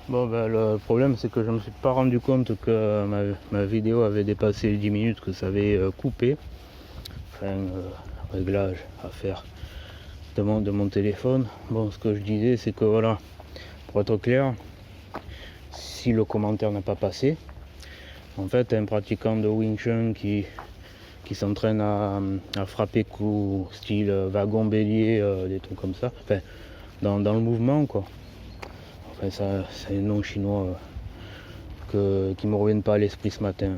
Bon, ben, le problème, c'est que je me suis pas rendu compte que ma vidéo avait dépassé les 10 minutes, que ça avait coupé. Enfin, réglage à faire de mon téléphone. Bon, ce que je disais, c'est que voilà, pour être clair, si le commentaire n'a pas passé, en fait, un pratiquant de Wing Chun qui s'entraîne à frapper coups style wagon bélier, des trucs comme ça, enfin, dans le mouvement, quoi. Enfin, ça, c'est un nom chinois qui me reviennent pas à l'esprit ce matin.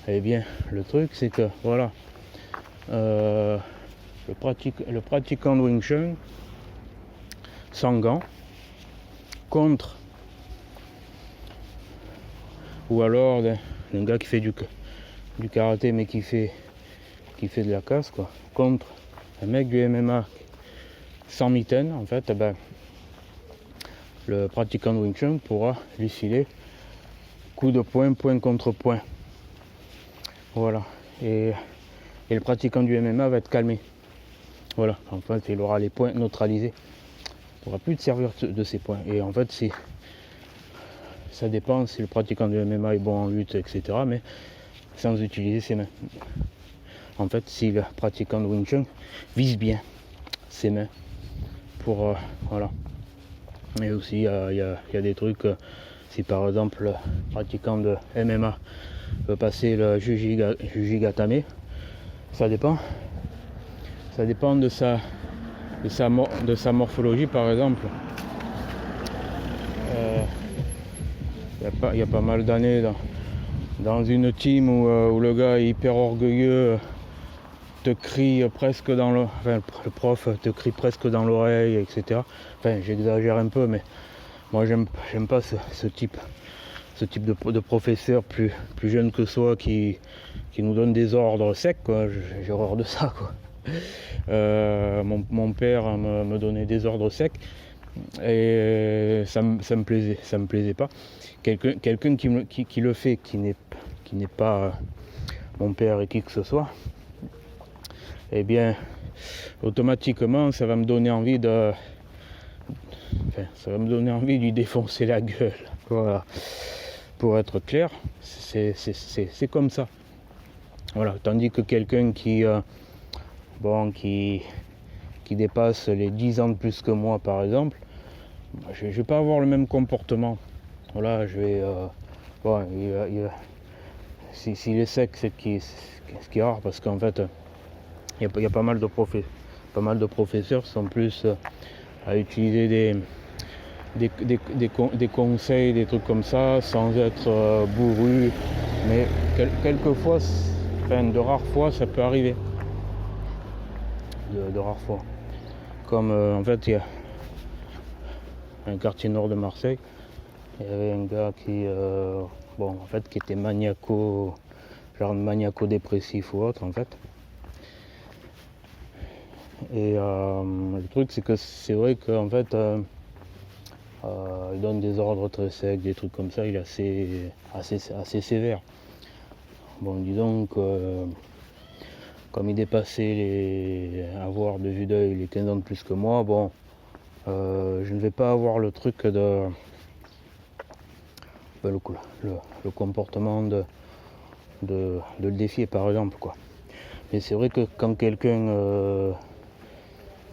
Eh bien, le truc, c'est que voilà, le pratiquant de Wing Chun sans gants contre, ou alors un gars qui fait du karaté mais qui fait de la casse, quoi, contre un mec du MMA sans mitaine, en fait, eh ben, le pratiquant de Wing Chun pourra lui filer coup de poing, point contre point. Voilà. Et le pratiquant du MMA va être calmé. Voilà. En fait, il aura les points neutralisés. Il ne pourra plus te servir de ces points. Et en fait, ça dépend si le pratiquant du MMA est bon en lutte, etc. Mais sans utiliser ses mains. En fait, si le pratiquant de Wing Chun vise bien ses mains pour voilà. Et aussi, il y a des trucs, si par exemple le pratiquant de MMA veut passer le Jujigatame, ça dépend de sa morphologie. Par exemple, il y a pas mal d'années dans une team où le gars est hyper orgueilleux, te crie presque le prof te crie presque dans l'oreille, etc. Enfin, j'exagère un peu, mais moi j'aime pas ce type de professeur plus jeune que soi qui nous donne des ordres secs, quoi. J'ai horreur de ça, quoi. Mon père me donnait des ordres secs et ça me plaisait pas. Quelqu'un qui le fait, qui n'est pas mon père et qui que ce soit, eh bien automatiquement ça va me donner envie de lui défoncer la gueule. Voilà. Pour être clair, c'est comme ça. Voilà. Tandis que quelqu'un qui dépasse les 10 ans de plus que moi, par exemple, je vais pas avoir le même comportement. Voilà, je vais s'il est sec, c'est ce qui est rare, parce qu'en fait il y a pas mal de professeurs qui sont plus à utiliser des conseils, des trucs comme ça, sans être bourru, mais quelquefois, de rares fois, ça peut arriver. De rares fois. Comme en fait, il y a un quartier nord de Marseille, il y avait un gars qui était maniaco-dépressif ou autre, en fait. Et le truc, c'est que c'est vrai qu'en fait, il donne des ordres très secs, des trucs comme ça, il est assez sévère. Bon, disons que comme il dépassait avoir de vue d'œil les 15 ans de plus que moi, bon, je ne vais pas avoir le truc le comportement de le défier, par exemple, quoi. Mais c'est vrai que quand quelqu'un,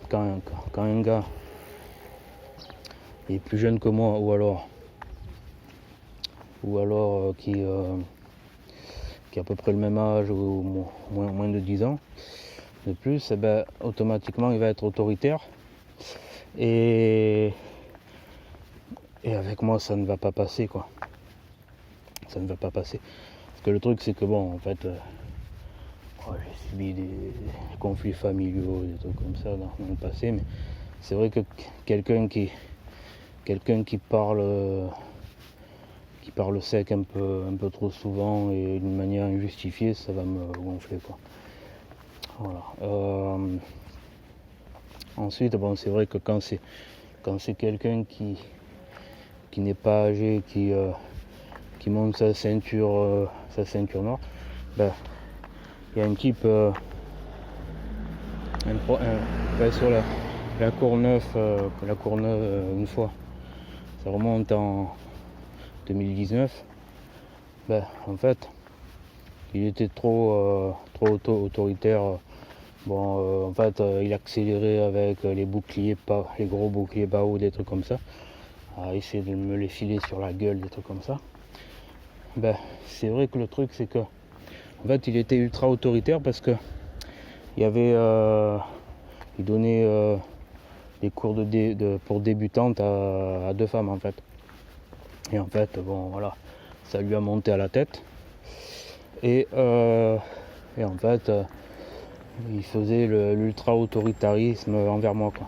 quand un gars est plus jeune que moi, ou alors qui a à peu près le même âge ou moins de 10 ans de plus, eh ben, automatiquement il va être autoritaire, et avec moi ça ne va pas passer, quoi. Ça ne va pas passer, parce que le truc, c'est que bon, en fait, j'ai subi des conflits familiaux, des trucs comme ça dans le passé, mais c'est vrai que quelqu'un qui parle sec un peu trop souvent et d'une manière injustifiée, ça va me gonfler, quoi. Voilà. Ensuite, bon, c'est vrai que quand c'est quelqu'un qui n'est pas âgé, qui monte sa ceinture noire, ben, il y a un type sur la Courneuve, une fois, ça remonte en 2019. En fait, il était trop autoritaire. En fait, il accélérait avec les gros boucliers Bao, des trucs comme ça, à essayer de me les filer sur la gueule, des trucs comme ça. C'est vrai que le truc, c'est que en fait, il était ultra autoritaire parce que il donnait des cours pour débutantes à 2 femmes en fait. Et en fait, voilà, ça lui a monté à la tête. Et en fait, il faisait l'ultra-autoritarisme envers moi, quoi.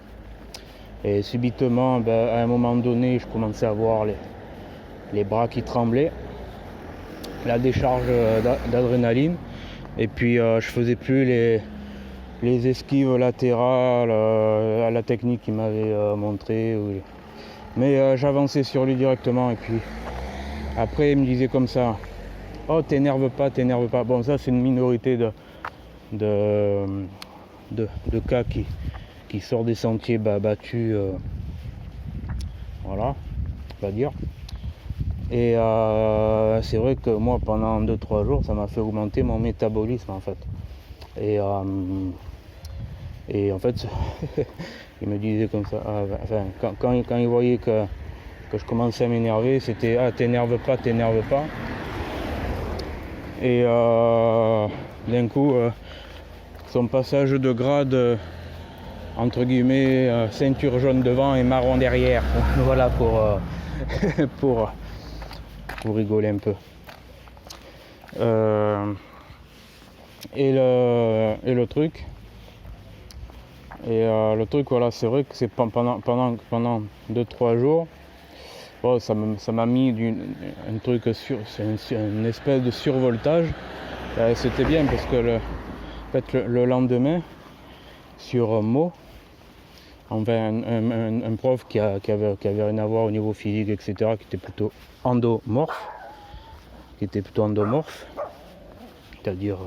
Et subitement, à un moment donné, je commençais à avoir les bras qui tremblaient, la décharge d'adrénaline, et puis je faisais plus les esquives latérales à la technique qu'il m'avait montré. Mais j'avançais sur lui directement, et puis après il me disait comme ça: oh, t'énerve pas. Bon, ça c'est une minorité de cas qui sort des sentiers battus, voilà, on va dire. Et c'est vrai que moi, pendant 2-3 jours, ça m'a fait augmenter mon métabolisme en fait. Et en fait, il me disait comme ça, quand il voyait que je commençais à m'énerver, c'était: ah, t'énerve pas. Et d'un coup, son passage de grade, entre guillemets, ceinture jaune devant et marron derrière. Voilà, pour rigoler un peu. Le truc, voilà, c'est vrai que c'est pendant 2-3 jours, ça m'a mis un truc c'est une espèce de survoltage. C'était bien parce que le lendemain, sur Meaux, enfin un prof qui avait rien à voir au niveau physique, etc., qui était plutôt endomorphe, c'est-à-dire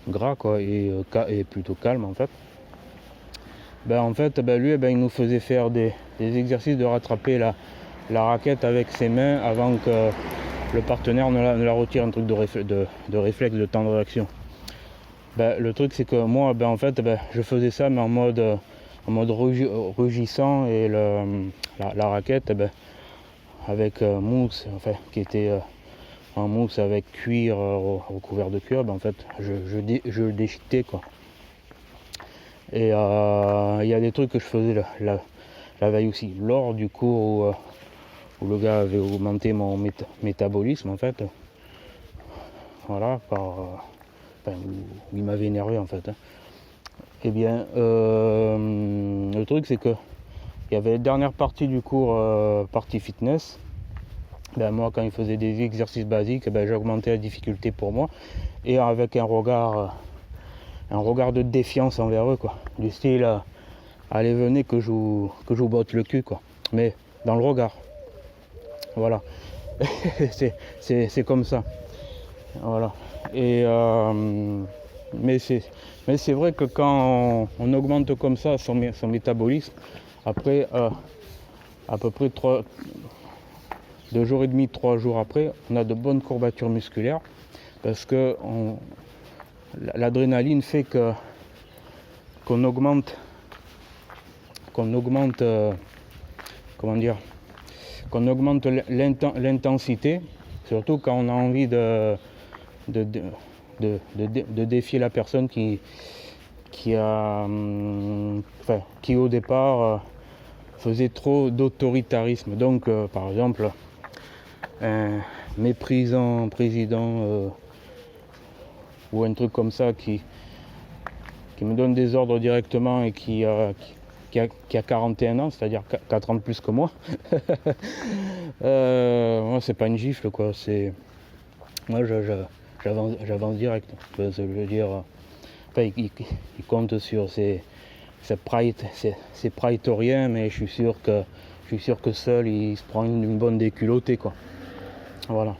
gras, quoi, et plutôt calme en fait. Lui, il nous faisait faire des exercices de rattraper la raquette avec ses mains avant que le partenaire ne la retire, un truc de réflexe, de temps de réaction. Le truc, c'est que moi, en fait, je faisais ça, mais en mode rugissant, et la raquette, avec mousse, enfin, qui était en mousse avec cuir, recouvert de cuir, en fait, je le déchiquetais, quoi. Et il y a des trucs que je faisais la veille aussi, lors du cours où le gars avait augmenté mon métabolisme, en fait. Voilà, où il m'avait énervé, en fait. Eh bien, le truc, c'est que il y avait la dernière partie du cours, partie fitness. Moi, quand il faisait des exercices basiques, j'augmentais la difficulté pour moi, et avec un regard de défiance envers eux, quoi. Du style, allez, venez que je vous botte le cul, quoi. Mais dans le regard. Voilà. c'est comme ça. Voilà. Et mais c'est vrai que quand on augmente comme ça son métabolisme, après à peu près 2 jours et demi, 3 jours après, on a de bonnes courbatures musculaires, parce que l'adrénaline fait qu'on augmente l'intensité, surtout quand on a envie de défier la personne qui au départ faisait trop d'autoritarisme. Donc par exemple, un méprisant président ou un truc comme ça qui me donne des ordres directement et qui a 41 ans, c'est-à-dire 4 ans de plus que moi. Moi, c'est pas une gifle, quoi. Moi, j'avance direct. Je veux dire, il compte sur ses praetoriens, mais je suis sûr que seul, il se prend une bonne déculottée, quoi. Voilà.